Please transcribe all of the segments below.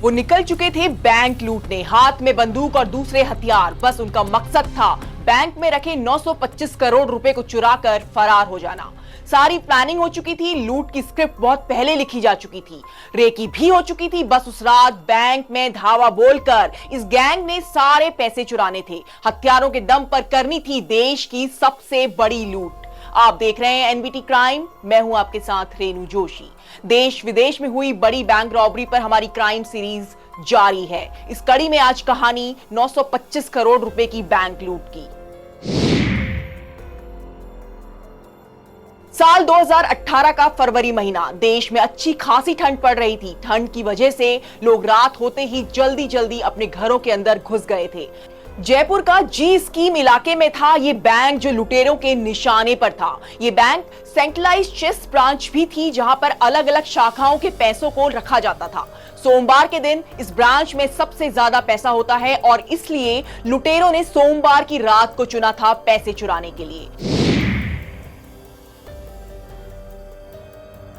वो निकल चुके थे बैंक लूटने, हाथ में बंदूक और दूसरे हथियार। बस उनका मकसद था बैंक में रखे 925 करोड़ रुपए को चुराकर फरार हो जाना। सारी प्लानिंग हो चुकी थी, लूट की स्क्रिप्ट बहुत पहले लिखी जा चुकी थी, रेकी भी हो चुकी थी। बस उस रात बैंक में धावा बोलकर इस गैंग ने सारे पैसे चुराने थे। हथियारों के दम पर करनी थी देश की सबसे बड़ी लूट। आप देख रहे हैं एनबीटी क्राइम, मैं हूं आपके साथ रेनू जोशी। देश विदेश में हुई बड़ी बैंक रॉबरी पर हमारी क्राइम सीरीज जारी है। इस कड़ी में आज कहानी 925 करोड़ रुपए की बैंक लूट की। साल 2018 का फरवरी महीना, देश में अच्छी खासी ठंड पड़ रही थी। ठंड की वजह से लोग रात होते ही जल्दी जल्दी अपने घरों के अंदर घुस गए थे। जयपुर का जी स्कीम इलाके में था ये बैंक जो लुटेरों के निशाने पर था। ये बैंक सेंट्रलाइज्ड चेस्ट ब्रांच भी थी जहां पर अलग अलग शाखाओं के पैसों को रखा जाता था। सोमवार के दिन इस ब्रांच में सबसे ज्यादा पैसा होता है और इसलिए लुटेरों ने सोमवार की रात को चुना था पैसे चुराने के लिए।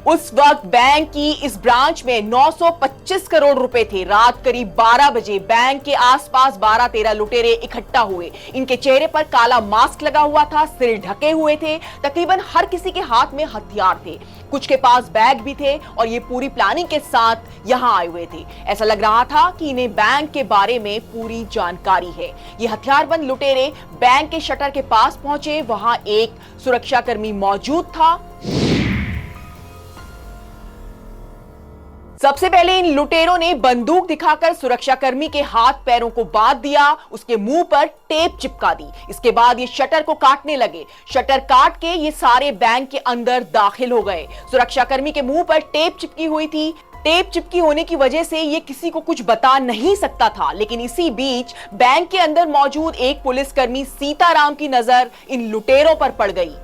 उस वक्त बैंक की इस ब्रांच में 925 करोड़ रुपए थे। रात करीब 12 बजे बैंक के आसपास 12-13 लुटेरे इकट्ठा हुए। इनके चेहरे पर काला मास्क लगा हुआ था, सिर ढके हुए थे। तकरीबन हर किसी के हाथ में हथियार थे, कुछ के पास बैग भी थे और ये पूरी प्लानिंग के साथ यहां आए हुए थे। ऐसा लग रहा था कि इन्हें बैंक के बारे में पूरी जानकारी है। ये हथियारबंद लुटेरे बैंक के शटर के पास पहुंचे। वहां एक सुरक्षाकर्मी मौजूद था। सबसे पहले इन लुटेरों ने बंदूक दिखाकर सुरक्षाकर्मी के हाथ पैरों को बांध दिया, उसके मुंह पर टेप चिपका दी। इसके बाद ये शटर को काटने लगे। शटर काट के ये सारे बैंक के अंदर दाखिल हो गए। सुरक्षाकर्मी के मुंह पर टेप चिपकी हुई थी। टेप चिपकी होने की वजह से ये किसी को कुछ बता नहीं सकता था। लेकिन इसी बीच बैंक के अंदर मौजूद एक पुलिसकर्मी सीताराम की नजर इन लुटेरों पर पड़ गई।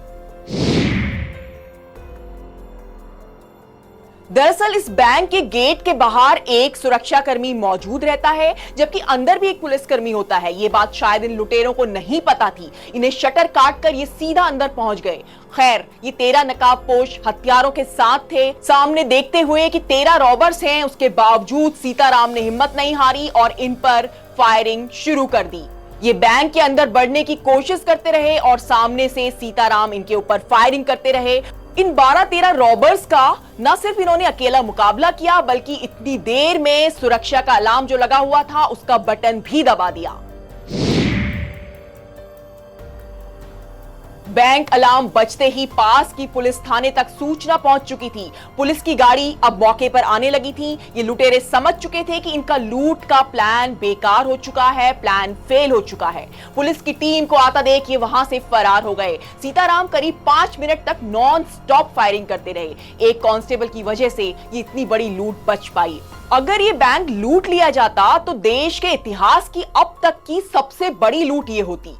दरअसल इस बैंक के गेट के बाहर एक सुरक्षाकर्मी मौजूद रहता है, जबकि अंदर भी एक पुलिसकर्मी होता है। ये बात शायद इन लुटेरों को नहीं पता थी। इन्हें शटर काटकर ये सीधा अंदर पहुंच गए। खैर, ये 13 नकाबपोश हथियारों के साथ थे। सामने देखते हुए कि 13 रॉबर्स हैं, उसके बावजूद सीताराम ने हिम्मत नहीं हारी और इन पर फायरिंग शुरू कर दी। ये बैंक के अंदर बढ़ने की कोशिश करते रहे और सामने से सीताराम इनके ऊपर फायरिंग करते रहे। इन 12-13 रॉबर्स का न सिर्फ इन्होंने अकेला मुकाबला किया, बल्कि इतनी देर में सुरक्षा का अलार्म जो लगा हुआ था उसका बटन भी दबा दिया। बैंक अलार्म बजते ही पास की पुलिस थाने तक सूचना पहुंच चुकी थी। पुलिस की गाड़ी अब मौके पर आने लगी थी। ये लुटेरे समझ चुके थे कि इनका लूट का प्लान बेकार हो चुका है, प्लान फेल हो चुका है। पुलिस की टीम को आता देख ये वहां से फरार हो गए। सीताराम करीब 5 मिनट तक नॉन स्टॉप फायरिंग करते रहे। एक कांस्टेबल की वजह से ये इतनी बड़ी लूट बच पाई। अगर ये बैंक लूट लिया जाता तो देश के इतिहास की अब तक की सबसे बड़ी लूट ये होती।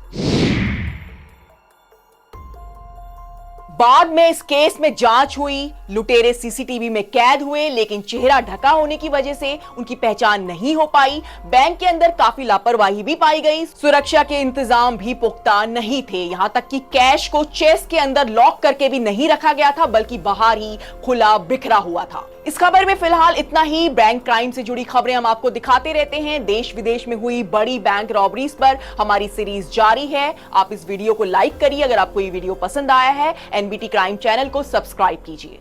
बाद में इस केस में जांच हुई, लुटेरे सीसीटीवी में कैद हुए, लेकिन चेहरा ढका होने की वजह से उनकी पहचान नहीं हो पाई। बैंक के अंदर काफी लापरवाही भी पाई गई। सुरक्षा के इंतजाम भी पुख्ता नहीं थे। यहां तक कि कैश को चेस्ट के अंदर लॉक करके भी नहीं रखा गया था, बल्कि बाहर ही खुला बिखरा हुआ था। इस खबर में फिलहाल इतना ही। बैंक क्राइम से जुड़ी खबरें हम आपको दिखाते रहते हैं। देश विदेश में हुई बड़ी बैंक रॉबरीज पर हमारी सीरीज जारी है। आप इस वीडियो को लाइक करिए अगर आपको ये वीडियो पसंद आया है। एनबीटी क्राइम चैनल को सब्सक्राइब कीजिए।